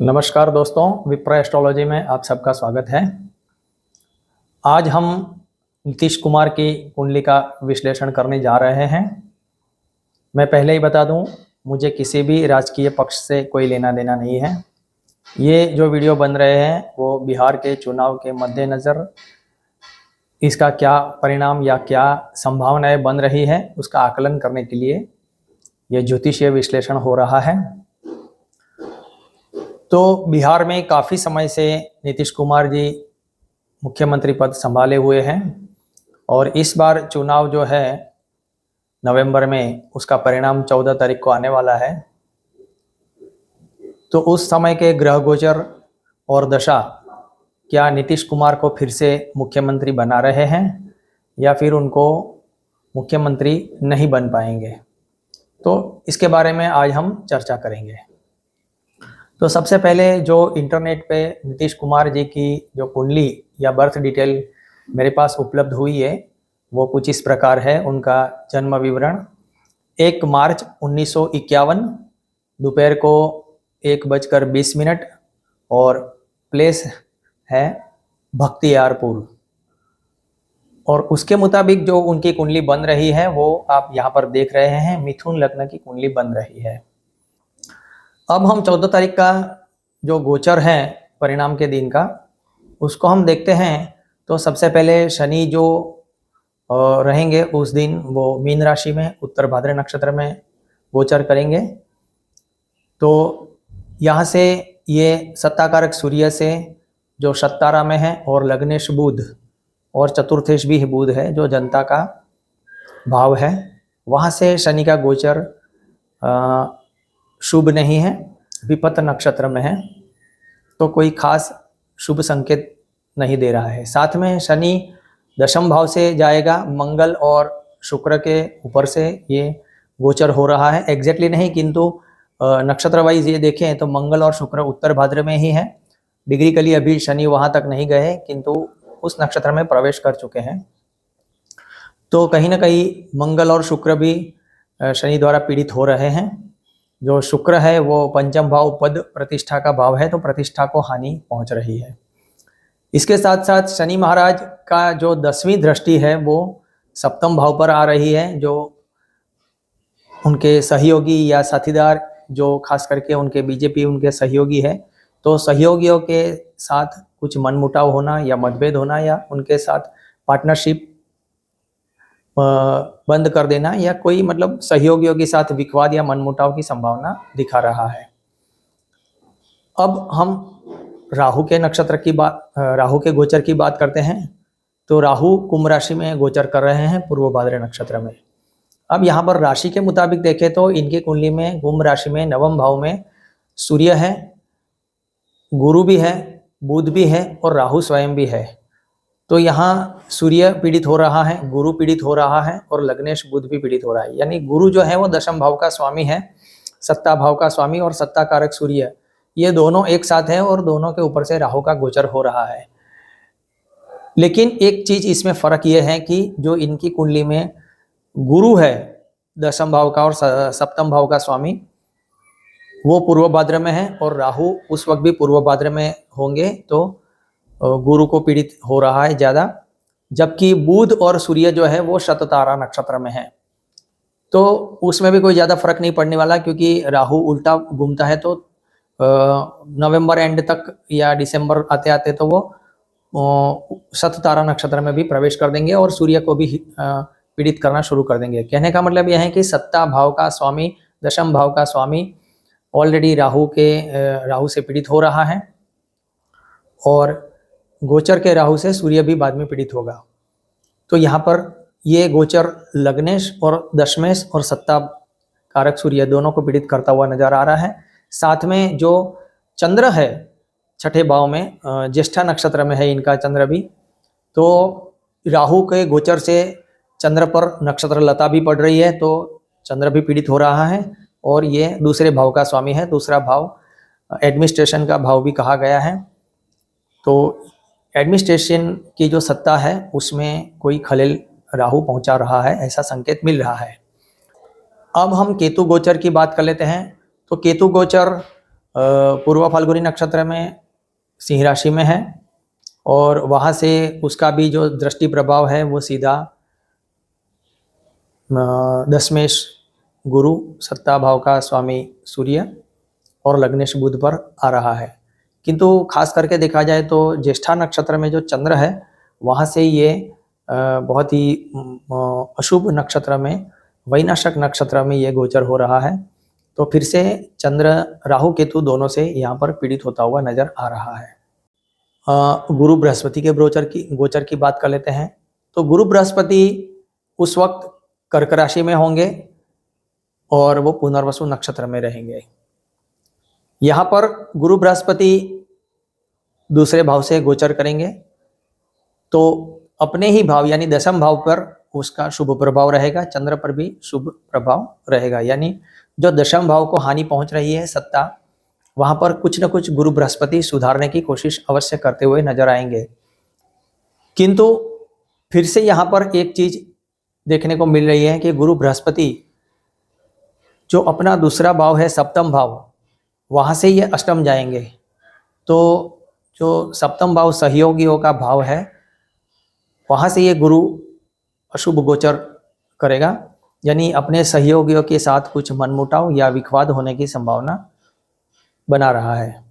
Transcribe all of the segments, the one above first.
नमस्कार दोस्तों, विप्र एस्ट्रोलॉजी में आप सबका स्वागत है। आज हम नीतीश कुमार की कुंडली का विश्लेषण करने जा रहे हैं। मैं पहले ही बता दूं, मुझे किसी भी राजकीय पक्ष से कोई लेना देना नहीं है। ये जो वीडियो बन रहे हैं वो बिहार के चुनाव के मद्देनज़र इसका क्या परिणाम या क्या संभावनाएं बन रही है उसका आकलन करने के लिए ये ज्योतिषीय विश्लेषण हो रहा है। तो बिहार में काफ़ी समय से नीतीश कुमार जी मुख्यमंत्री पद संभाले हुए हैं और इस बार चुनाव जो है नवंबर में, उसका परिणाम 14 तारीख को आने वाला है। तो उस समय के ग्रह गोचर और दशा क्या नीतीश कुमार को फिर से मुख्यमंत्री बना रहे हैं या फिर उनको मुख्यमंत्री नहीं बन पाएंगे, तो इसके बारे में आज हम चर्चा करेंगे। तो सबसे पहले जो इंटरनेट पे नीतीश कुमार जी की जो कुंडली या बर्थ डिटेल मेरे पास उपलब्ध हुई है वो कुछ इस प्रकार है। उनका जन्म विवरण 1 मार्च 1951 दोपहर को 1:20 और प्लेस है बख्तियारपुर। और उसके मुताबिक जो उनकी कुंडली बन रही है वो आप यहाँ पर देख रहे हैं, मिथुन लग्न की कुंडली बन रही है। अब हम 14 तारीख का जो गोचर है परिणाम के दिन का, उसको हम देखते हैं। तो सबसे पहले शनि जो रहेंगे उस दिन वो मीन राशि में उत्तर भाद्र नक्षत्र में गोचर करेंगे। तो यहाँ से ये सत्ताकारक सूर्य से जो सत्तारा में है और लग्नेश बुध और चतुर्थेश भी बुध है जो जनता का भाव है, वहाँ से शनि का गोचर शुभ नहीं है, विपत नक्षत्र में है, तो कोई खास शुभ संकेत नहीं दे रहा है। साथ में शनि दशम भाव से जाएगा, मंगल और शुक्र के ऊपर से ये गोचर हो रहा है। एग्जैक्टली नहीं, किंतु नक्षत्र वाइज ये देखें तो मंगल और शुक्र उत्तर भाद्र में ही है। डिग्रिकली अभी शनि वहाँ तक नहीं गए किंतु उस नक्षत्र में प्रवेश कर चुके हैं। तो कहीं ना कहीं मंगल और शुक्र भी शनि द्वारा पीड़ित हो रहे हैं। जो शुक्र है वो पंचम भाव पद प्रतिष्ठा का भाव है, तो प्रतिष्ठा को हानि पहुंच रही है। इसके साथ साथ शनि महाराज का जो 10वीं दृष्टि है वो सप्तम भाव पर आ रही है। जो उनके सहयोगी या साथीदार, जो खास करके उनके बीजेपी उनके सहयोगी है, तो सहयोगियों के साथ कुछ मनमुटाव होना या मतभेद होना या उनके साथ पार्टनरशिप बंद कर देना या कोई मतलब सहयोगियों के साथ विवाद या मनमुटाव की संभावना दिखा रहा है। अब हम राहु के नक्षत्र की बात, राहु के गोचर की बात करते हैं। तो राहु कुंभ राशि में गोचर कर रहे हैं पूर्व भाद्र नक्षत्र में। अब यहाँ पर राशि के मुताबिक देखें तो इनकी कुंडली में कुंभ राशि में नवम भाव में सूर्य है, गुरु भी है, बुध भी है और राहु स्वयं भी है। तो यहाँ सूर्य पीड़ित हो रहा है, गुरु पीड़ित हो रहा है और लग्नेश बुध भी पीड़ित हो रहा है। यानी गुरु जो है वो दशम भाव का स्वामी है, सत्ता भाव का स्वामी और सत्ता कारक सूर्य, ये दोनों एक साथ है और दोनों के ऊपर से राहु का गोचर हो रहा है। लेकिन एक चीज इसमें फर्क ये है कि जो इनकी कुंडली में गुरु है दशम भाव का और सप्तम भाव का स्वामी, वो पूर्व भाद्र में है और राहु उस वक्त भी पूर्व भाद्र में होंगे, तो गुरु को पीड़ित हो रहा है ज़्यादा। जबकि बुध और सूर्य जो है वो शततारा नक्षत्र में है, तो उसमें भी कोई ज़्यादा फर्क नहीं पड़ने वाला, क्योंकि राहु उल्टा घूमता है। तो नवंबर एंड तक या दिसंबर आते आते तो वो शततारा नक्षत्र में भी प्रवेश कर देंगे और सूर्य को भी पीड़ित करना शुरू कर देंगे। कहने का मतलब यह है कि सत्ता भाव का स्वामी, दशम भाव का स्वामी ऑलरेडी राहु से पीड़ित हो रहा है और गोचर के राहु से सूर्य भी बाद में पीड़ित होगा। तो यहाँ पर ये गोचर लग्नेश और दशमेश और सत्ता कारक सूर्य दोनों को पीड़ित करता हुआ नजर आ रहा है। साथ में जो चंद्र है छठे भाव में, ज्येष्ठा नक्षत्र में है इनका चंद्र भी, तो राहु के गोचर से चंद्र पर नक्षत्र लता भी पड़ रही है, तो चंद्र भी पीड़ित हो रहा है। और ये दूसरे भाव का स्वामी है, दूसरा भाव एडमिनिस्ट्रेशन का भाव भी कहा गया है। तो एडमिनिस्ट्रेशन की जो सत्ता है उसमें कोई खलेल राहु पहुंचा रहा है, ऐसा संकेत मिल रहा है। अब हम केतु गोचर की बात कर लेते हैं। तो केतु गोचर पूर्व फाल्गुनी नक्षत्र में सिंह राशि में है और वहाँ से उसका भी जो दृष्टि प्रभाव है वो सीधा दशमेश गुरु, सत्ता भाव का स्वामी सूर्य और लग्नेश बुध पर आ रहा है। किंतु खास करके देखा जाए तो ज्येष्ठा नक्षत्र में जो चंद्र है वहाँ से ये बहुत ही अशुभ नक्षत्र में, वैनाशक नक्षत्र में ये गोचर हो रहा है। तो फिर से चंद्र राहु केतु दोनों से यहाँ पर पीड़ित होता हुआ नजर आ रहा है। गुरु बृहस्पति के गोचर की बात कर लेते हैं। तो गुरु बृहस्पति उस वक्त कर्क राशि में होंगे और वो पुनर्वसु नक्षत्र में रहेंगे। यहाँ पर गुरु बृहस्पति दूसरे भाव से गोचर करेंगे तो अपने ही भाव यानी दशम भाव पर उसका शुभ प्रभाव रहेगा, चंद्र पर भी शुभ प्रभाव रहेगा। यानी जो दशम भाव को हानि पहुंच रही है सत्ता, वहां पर कुछ न कुछ गुरु बृहस्पति सुधारने की कोशिश अवश्य करते हुए नजर आएंगे। किंतु फिर से यहाँ पर एक चीज देखने को मिल रही है कि गुरु बृहस्पति जो अपना दूसरा भाव है सप्तम भाव, वहां से ये अष्टम जाएंगे। तो जो सप्तम भाव सहयोगियों का भाव है वहां से ये गुरु अशुभ गोचर करेगा, यानी अपने सहयोगियों के साथ कुछ मनमुटाव या विवाद होने की संभावना बना रहा है।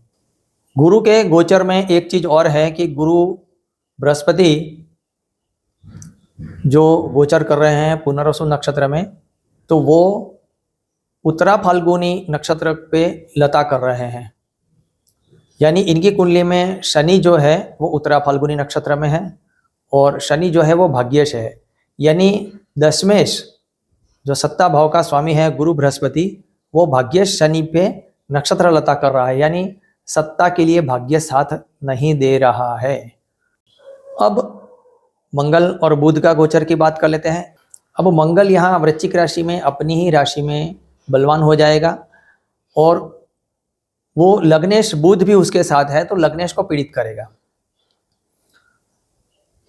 गुरु के गोचर में एक चीज और है कि गुरु बृहस्पति जो गोचर कर रहे हैं पुनर्वसु नक्षत्र में, तो वो उत्तरा फाल्गुनी नक्षत्र पे लता कर रहे हैं। यानी इनकी कुंडली में शनि जो है वो उत्तरा फाल्गुनी नक्षत्र में है और शनि जो है वो भाग्येश है। यानी दशमेश जो सत्ता भाव का स्वामी है गुरु बृहस्पति, वो भाग्येश शनि पे नक्षत्र लता कर रहा है, यानी सत्ता के लिए भाग्य साथ नहीं दे रहा है। अब मंगल और बुध का गोचर की बात कर लेते हैं। अब मंगल यहाँ वृश्चिक राशि में अपनी ही राशि में बलवान हो जाएगा और वो लग्नेश बुध भी उसके साथ है, तो लग्नेश को पीड़ित करेगा।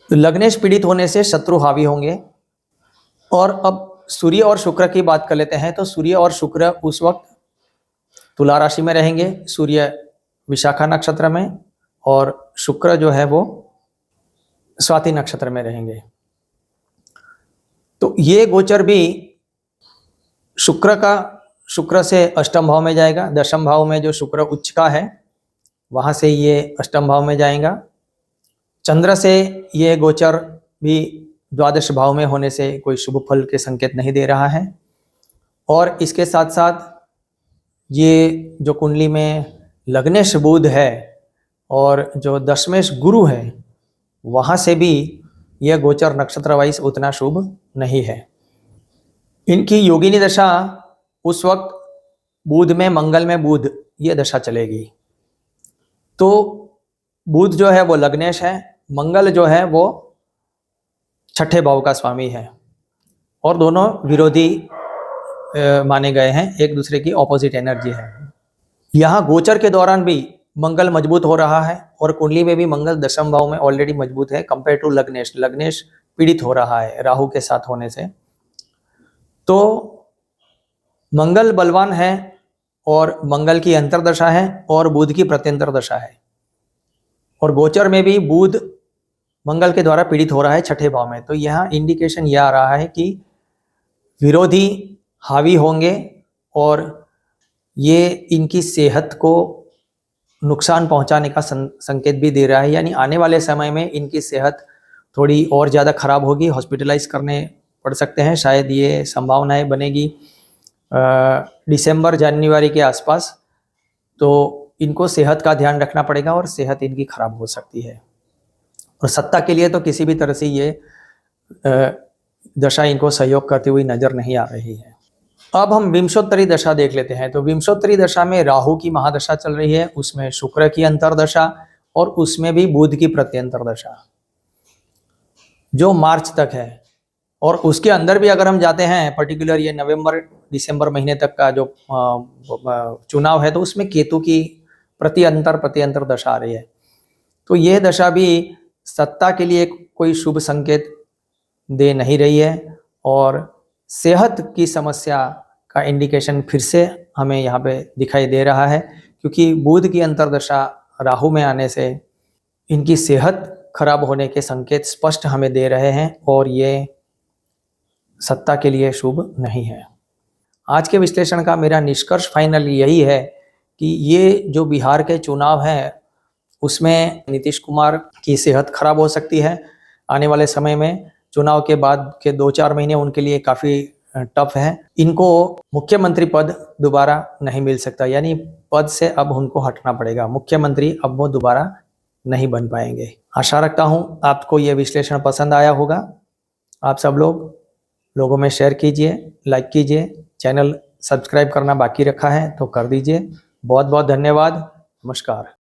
तो लग्नेश पीड़ित होने से शत्रु हावी होंगे। और अब सूर्य और शुक्र की बात कर लेते हैं। तो सूर्य और शुक्र उस वक्त तुला राशि में रहेंगे, सूर्य विशाखा नक्षत्र में और शुक्र जो है वो स्वाति नक्षत्र में रहेंगे। तो ये गोचर भी शुक्र से अष्टम भाव में जाएगा। दशम भाव में जो शुक्र उच्च का है वहां से ये अष्टम भाव में जाएगा। चंद्र से ये गोचर भी द्वादश भाव में होने से कोई शुभ फल के संकेत नहीं दे रहा है। और इसके साथ साथ ये जो कुंडली में लग्नेश बुध है और जो दशमेश गुरु है वहाँ से भी यह गोचर नक्षत्र वाइज उतना शुभ नहीं है। इनकी योगिनी दशा उस वक्त बुध में मंगल में बुध ये दशा चलेगी। तो बुध जो है वो लग्नेश है, मंगल जो है वो छठे भाव का स्वामी है और दोनों विरोधी माने गए हैं, एक दूसरे की ऑपोजिट एनर्जी है। यहाँ गोचर के दौरान भी मंगल मजबूत हो रहा है और कुंडली में भी मंगल दशम भाव में ऑलरेडी मजबूत है कंपेयर टू लग्नेश। लग्नेश पीड़ित हो रहा है राहु के साथ होने से। तो मंगल बलवान है और मंगल की अंतर्दशा है और बुध की प्रत्यंतर दशा है और गोचर में भी बुध मंगल के द्वारा पीड़ित हो रहा है छठे भाव में। तो यहाँ इंडिकेशन यह आ रहा है कि विरोधी हावी होंगे और ये इनकी सेहत को नुकसान पहुंचाने का संकेत भी दे रहा है। यानी आने वाले समय में इनकी सेहत थोड़ी और ज़्यादा खराब होगी, हॉस्पिटलाइज करने पड़ सकते हैं, शायद ये संभावनाएं बनेगी दिसंबर जनवरी के आसपास। तो इनको सेहत का ध्यान रखना पड़ेगा और सेहत इनकी खराब हो सकती है। और सत्ता के लिए तो किसी भी तरह से ये दशा इनको सहयोग करती हुई नजर नहीं आ रही है। अब हम विंशोत्तरी दशा देख लेते हैं। तो विंशोत्तरी दशा में राहु की महादशा चल रही है, उसमें शुक्र की अंतर्दशा और उसमें भी बुध की प्रत्यंतर दशा जो मार्च तक है। और उसके अंदर भी अगर हम जाते हैं पर्टिकुलर ये नवंबर दिसंबर महीने तक का जो चुनाव है तो उसमें केतु की प्रत्यंतर दशा आ रही है। तो यह दशा भी सत्ता के लिए कोई शुभ संकेत दे नहीं रही है और सेहत की समस्या का इंडिकेशन फिर से हमें यहाँ पे दिखाई दे रहा है, क्योंकि बुध की अंतर्दशा राहु में आने से इनकी सेहत खराब होने के संकेत स्पष्ट हमें दे रहे हैं और ये सत्ता के लिए शुभ नहीं है। आज के विश्लेषण का मेरा निष्कर्ष फाइनल यही है कि ये जो बिहार के चुनाव हैं उसमें नीतीश कुमार की सेहत खराब हो सकती है। आने वाले समय में चुनाव के बाद के 2-4 महीने उनके लिए काफ़ी टफ है। इनको मुख्यमंत्री पद दोबारा नहीं मिल सकता, यानी पद से अब उनको हटना पड़ेगा। मुख्यमंत्री अब वो दोबारा नहीं बन पाएंगे। आशा रखता हूँ आपको ये विश्लेषण पसंद आया होगा। आप सब लोगों में शेयर कीजिए, लाइक कीजिए। चैनल सब्सक्राइब करना बाकी रखा है तो कर दीजिए। बहुत बहुत धन्यवाद। नमस्कार।